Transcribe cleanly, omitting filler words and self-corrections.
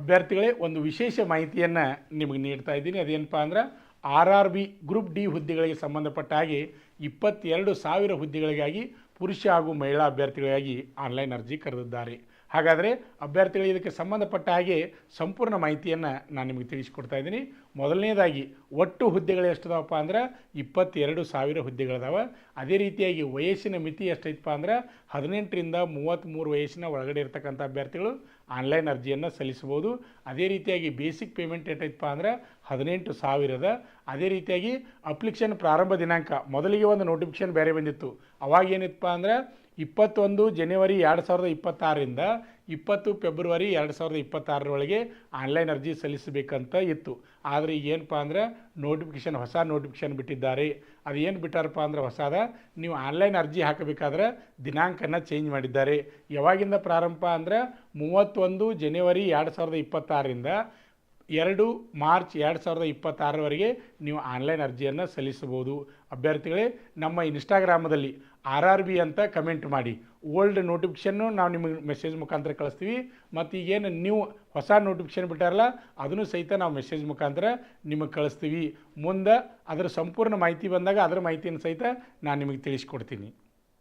ಅಭ್ಯರ್ಥಿಗಳೇ, ಒಂದು ವಿಶೇಷ ಮಾಹಿತಿಯನ್ನು ನಿಮಗೆ ನೀಡ್ತಾ ಇದ್ದೀನಿ. ಅದೇನಪ್ಪ ಅಂದ್ರೆ RRB ಗ್ರೂಪ್ ಡಿ ಹುದ್ದೆಗಳಿಗೆ ಸಂಬಂಧಪಟ್ಟ ಹಾಗೆ 22,000 ಹುದ್ದೆಗಳಿಗಾಗಿ ಪುರುಷ ಹಾಗೂ ಮಹಿಳಾ ಅಭ್ಯರ್ಥಿಗಳಿಗಾಗಿ ಆನ್ಲೈನ್ ಅರ್ಜಿ ಕರೆದಿದ್ದಾರೆ. ಹಾಗಾದರೆ ಅಭ್ಯರ್ಥಿಗಳು ಇದಕ್ಕೆ ಸಂಬಂಧಪಟ್ಟ ಹಾಗೆ ಸಂಪೂರ್ಣ ಮಾಹಿತಿಯನ್ನು ನಾನು ನಿಮಗೆ ತಿಳಿಸ್ಕೊಡ್ತಾ ಇದ್ದೀನಿ. ಮೊದಲನೇದಾಗಿ ಒಟ್ಟು ಹುದ್ದೆಗಳು ಎಷ್ಟಿದಾವಪ್ಪ ಅಂದ್ರೆ 22,000 ಹುದ್ದೆಗಳಿದಾವೆ. ಅದೇ ರೀತಿಯಾಗಿ ವಯಸ್ಸಿನ ಮಿತಿ ಎಷ್ಟೈತಪ್ಪ ಅಂದ್ರೆ 18ರಿಂದ 33 ವಯಸ್ಸಿನ ಒಳಗಡೆ ಇರ್ತಕ್ಕಂಥ ಅಭ್ಯರ್ಥಿಗಳು ಆನ್ಲೈನ್ ಅರ್ಜಿಯನ್ನು ಸಲ್ಲಿಸಬಹುದು. ಅದೇ ರೀತಿಯಾಗಿ ಬೇಸಿಕ್ ಪೇಮೆಂಟ್ ಎಷ್ಟೈತಪ್ಪ ಅಂದ್ರೆ 18,000. ಅದೇ ರೀತಿಯಾಗಿ ಅಪ್ಲಿಕೇಶನ್ ಪ್ರಾರಂಭ ದಿನಾಂಕ ಮೊದಲಿಗೆ ಒಂದು ನೋಟಿಫಿಕೇಶನ್ ಬೇರೆ ಬಂದಿತ್ತು. ಅವಾಗ ಏನಿತ್ತಪ್ಪ ಅಂದ್ರೆ 21 ಜನವರಿ 2026ರಿಂದ 20 ಫೆಬ್ರವರಿ 2026ರೊಳಗೆ ಆನ್ಲೈನ್ ಅರ್ಜಿ ಸಲ್ಲಿಸಬೇಕಂತ ಇತ್ತು. ಆದರೆ ಈಗೇನಪ್ಪ ಅಂದ್ರೆ ಹೊಸ ನೋಟಿಫಿಕೇಶನ್ ಬಿಟ್ಟಿದ್ದಾರೆ. ಅದು ಏನು ಬಿಟ್ಟಾರಪ್ಪ ಅಂದ್ರೆ ಹೊಸದ, ನೀವು ಆನ್ಲೈನ್ ಅರ್ಜಿ ಹಾಕಬೇಕಾದ್ರೆ ದಿನಾಂಕನ ಚೇಂಜ್ ಮಾಡಿದ್ದಾರೆ. ಯಾವಾಗಿಂದ ಪ್ರಾರಂಭ ಅಂದ್ರೆ 31 ಜನವರಿ 2026ರಿಂದ 2 ಮಾರ್ಚ್ 2026ರವರೆಗೆ ನೀವು ಆನ್ಲೈನ್ ಅರ್ಜಿಯನ್ನು ಸಲ್ಲಿಸಬಹುದು. ಅಭ್ಯರ್ಥಿಗಳೇ, ನಮ್ಮ ಇನ್ಸ್ಟಾಗ್ರಾಮದಲ್ಲಿ RRB ಅಂತ ಕಮೆಂಟ್ ಮಾಡಿ. ಓಲ್ಡ್ ನೋಟಿಫಿಕೇಷನ್ನು ನಾವು ನಿಮಗೆ ಮೆಸೇಜ್ ಮುಖಾಂತರ ಕಳಿಸ್ತೀವಿ. ಮತ್ತು ಈಗೇನು ನೀವು ಹೊಸ ನೋಟಿಫಿಕೇಷನ್ ಬಿಟ್ಟಾರಲ್ಲ, ಅದನ್ನು ಸಹಿತ ನಾವು ಮೆಸೇಜ್ ಮುಖಾಂತರ ನಿಮಗೆ ಕಳಿಸ್ತೀವಿ. ಮುಂದೆ ಅದರ ಸಂಪೂರ್ಣ ಮಾಹಿತಿ ಬಂದಾಗ ಅದರ ಮಾಹಿತಿಯನ್ನು ಸಹಿತ ನಾನು ನಿಮಗೆ ತಿಳಿಸ್ಕೊಡ್ತೀನಿ.